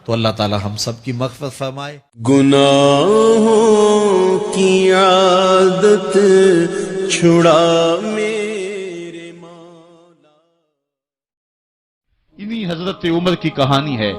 تو اللہ تعالی ہم سب کی مغفرت فرمائے۔ گناہوں کی عادت چھڑا میرے مولا۔ انہی حضرت عمر کی کہانی ہے،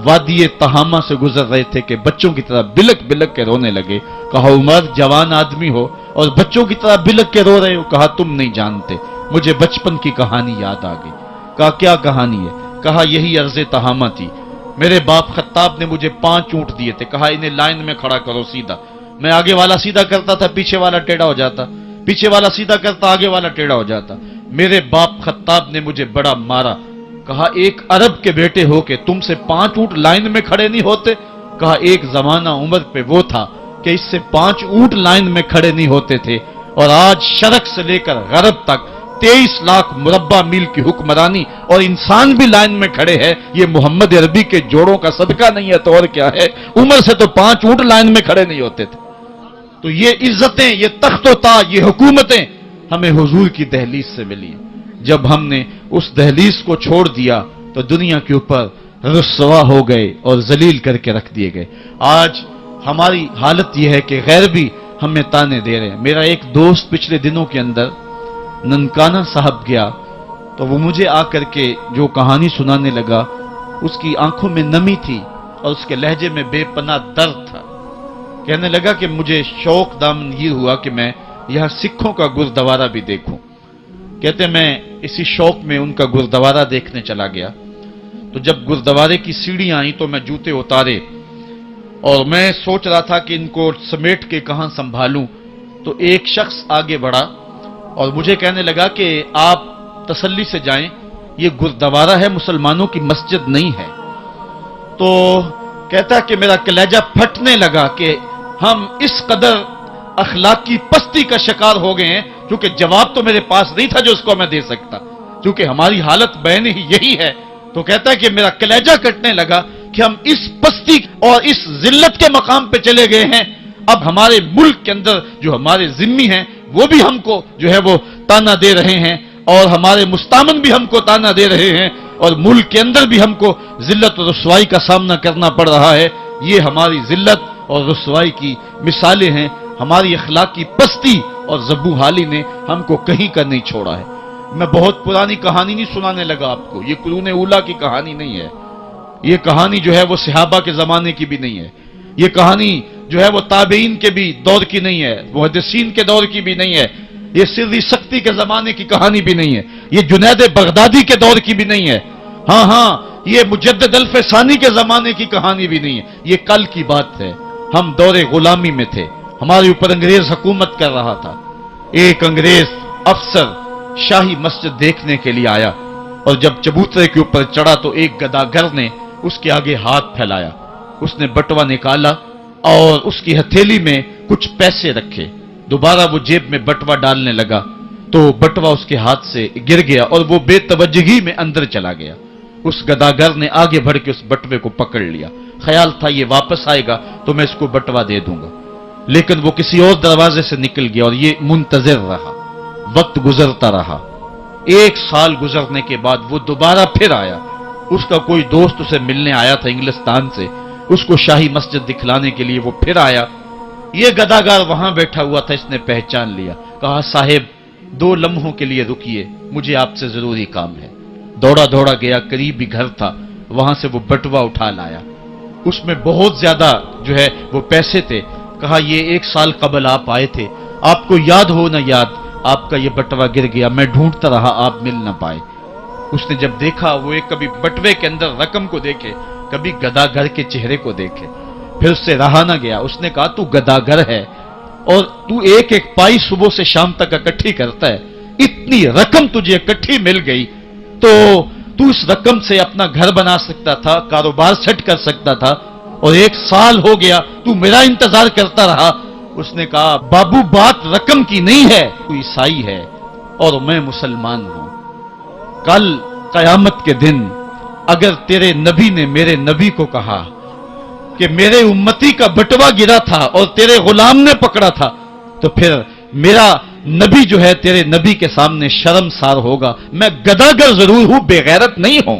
وادی تہامہ سے گزر رہے تھے کہ بچوں کی طرح بلک بلک کے رونے لگے۔ کہا عمر جوان آدمی ہو اور بچوں کی طرح بلک کے رو رہے ہو؟ کہا تم نہیں جانتے، مجھے بچپن کی کہانی یاد آ گئی۔ کہا کیا کہانی ہے؟ کہا یہی عرض تہامہ تھی، میرے باپ خطاب نے مجھے 5 اونٹ دیے تھے، کہا انہیں لائن میں کھڑا کرو سیدھا۔ میں آگے والا سیدھا کرتا تھا، پیچھے والا ٹیڑھا ہو جاتا، پیچھے والا سیدھا کرتا، آگے والا ٹیڑھا ہو جاتا۔ میرے باپ خطاب نے مجھے بڑا مارا۔ کہا ایک عرب کے بیٹے ہو کہ تم سے 5 اونٹ لائن میں کھڑے نہیں ہوتے؟ کہا ایک زمانہ عمر پہ وہ تھا کہ اس سے 5 اونٹ لائن میں کھڑے نہیں ہوتے تھے، اور آج شرق سے لے کر غرب تک 23 لاکھ مربع میل کی حکمرانی اور انسان بھی لائن میں کھڑے ہیں۔ یہ محمد عربی کے جوڑوں کا صدقہ نہیں ہے تو اور کیا ہے؟ عمر سے تو 5 اونٹ لائن میں کھڑے نہیں ہوتے تھے۔ تو یہ عزتیں، یہ تخت و تاج، یہ حکومتیں ہمیں حضور کی دہلیز سے ملی ہیں۔ جب ہم نے اس دہلیز کو چھوڑ دیا تو دنیا کے اوپر رسوا ہو گئے اور ذلیل کر کے رکھ دیے گئے۔ آج ہماری حالت یہ ہے کہ غیر بھی ہمیں تانے دے رہے ہیں۔ میرا ایک دوست پچھلے دنوں کے اندر ننکانہ صاحب گیا تو وہ مجھے آ کر کے جو کہانی سنانے لگا، اس کی آنکھوں میں نمی تھی اور اس کے لہجے میں بے پناہ درد تھا۔ کہنے لگا کہ مجھے شوق دامن یہ ہوا کہ میں یہاں سکھوں کا گردوارہ بھی دیکھوں۔ کہتے میں اسی شوق میں ان کا گردوارہ دیکھنے چلا گیا، تو جب گردوارے کی سیڑھیاں آئیں تو میں جوتے اتارے اور میں سوچ رہا تھا کہ ان کو سمیٹ کے کہاں سنبھالوں، تو ایک شخص آگے بڑھا اور مجھے کہنے لگا کہ آپ تسلی سے جائیں، یہ گردوارہ ہے، مسلمانوں کی مسجد نہیں ہے۔ تو کہتا کہ میرا کلیجہ پھٹنے لگا کہ ہم اس قدر اخلاقی پستی کا شکار ہو گئے ہیں، کیونکہ جواب تو میرے پاس نہیں تھا جو اس کو میں دے سکتا، کیونکہ ہماری حالت بین ہی یہی ہے۔ تو کہتا ہے کہ میرا کلیجہ کٹنے لگا کہ ہم اس پستی اور اس ذلت کے مقام پہ چلے گئے ہیں۔ اب ہمارے ملک کے اندر جو ہمارے ذمی ہیں وہ بھی ہم کو جو ہے وہ تانا دے رہے ہیں، اور ہمارے مستامن بھی ہم کو تانا دے رہے ہیں، اور ملک کے اندر بھی ہم کو ذلت اور رسوائی کا سامنا کرنا پڑ رہا ہے۔ یہ ہماری ذلت اور رسوائی کی مثالیں ہیں۔ ہماری اخلاقی پستی اور زبو حالی نے ہم کو کہیں کا نہیں چھوڑا ہے۔ میں بہت پرانی کہانی نہیں سنانے لگا آپ کو، یہ قرون اولیٰ کی کہانی نہیں ہے، یہ کہانی جو ہے وہ صحابہ کے زمانے کی بھی نہیں ہے، یہ کہانی جو ہے وہ تابعین کے بھی دور کی نہیں ہے، محدثین کے دور کی بھی نہیں ہے، یہ سری سختی کے زمانے کی کہانی بھی نہیں ہے، یہ جنید بغدادی کے دور کی بھی نہیں ہے، ہاں یہ مجدد الف ثانی کے زمانے کی کہانی بھی نہیں ہے، یہ کل کی بات ہے۔ ہم دور غلامی میں تھے، ہمارے اوپر انگریز حکومت کر رہا تھا۔ ایک انگریز افسر شاہی مسجد دیکھنے کے لیے آیا، اور جب چبوترے کے اوپر چڑھا تو ایک گداگر نے اس کے آگے ہاتھ پھیلایا۔ اس نے بٹوا نکالا اور اس کی ہتھیلی میں کچھ پیسے رکھے، دوبارہ وہ جیب میں بٹوا ڈالنے لگا تو بٹوا اس کے ہاتھ سے گر گیا اور وہ بے توجہی میں اندر چلا گیا۔ اس گداگر نے آگے بڑھ کے اس بٹوے کو پکڑ لیا، خیال تھا یہ واپس آئے گا تو میں اس کو بٹوا دے دوں گا، لیکن وہ کسی اور دروازے سے نکل گیا اور یہ منتظر رہا۔ وقت گزرتا رہا، 1 سال گزرنے کے بعد وہ دوبارہ پھر آیا۔ اس کا کوئی دوست اسے ملنے آیا تھا انگلستان سے، اس کو شاہی مسجد دکھلانے کے لیے وہ پھر آیا۔ یہ گداگر وہاں بیٹھا ہوا تھا، اس نے پہچان لیا، کہا صاحب 2 لمحوں کے لیے رکیے، مجھے آپ سے ضروری کام ہے۔ دوڑا دوڑا گیا، قریب ہی گھر تھا، وہاں سے وہ بٹوا اٹھا لایا، اس میں بہت زیادہ جو ہے وہ پیسے تھے۔ کہا یہ 1 سال قبل آپ آئے تھے، آپ کو یاد ہو نہ یاد، آپ کا یہ بٹوا گر گیا، میں ڈھونڈتا رہا، آپ مل نہ پائے۔ اس نے جب دیکھا، وہ ایک کبھی بٹوے کے اندر رقم کو دیکھے، کبھی گداگر کے چہرے کو دیکھے، پھر اس سے رہا نہ گیا۔ اس نے کہا تو گداگر ہے اور تو ایک پائی صبح سے شام تک اکٹھی کرتا ہے، اتنی رقم تجھے اکٹھی مل گئی تو اس رقم سے اپنا گھر بنا سکتا تھا، کاروبار سیٹ کر سکتا تھا، اور 1 سال ہو گیا تو میرا انتظار کرتا رہا۔ اس نے کہا بابو بات رقم کی نہیں ہے، تو عیسائی ہے اور میں مسلمان ہوں۔ کل قیامت کے دن اگر تیرے نبی نے میرے نبی کو کہا کہ میرے امتی کا بٹوا گرا تھا اور تیرے غلام نے پکڑا تھا، تو پھر میرا نبی جو ہے تیرے نبی کے سامنے شرمسار ہوگا۔ میں گداگر ضرور ہوں، بے غیرت نہیں ہوں،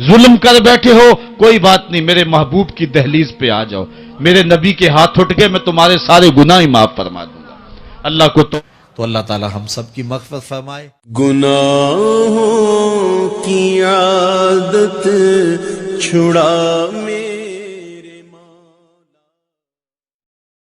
ظلم کر بیٹھے ہو کوئی بات نہیں، میرے محبوب کی دہلیز پہ آ جاؤ، میرے نبی کے ہاتھ اٹھ گئے میں تمہارے سارے گناہ ہی معاف فرما دوں گا۔ اللہ کو تو اللہ تعالی ہم سب کی مغفرت فرمائے۔ گناہوں کی عادت چھڑا میرے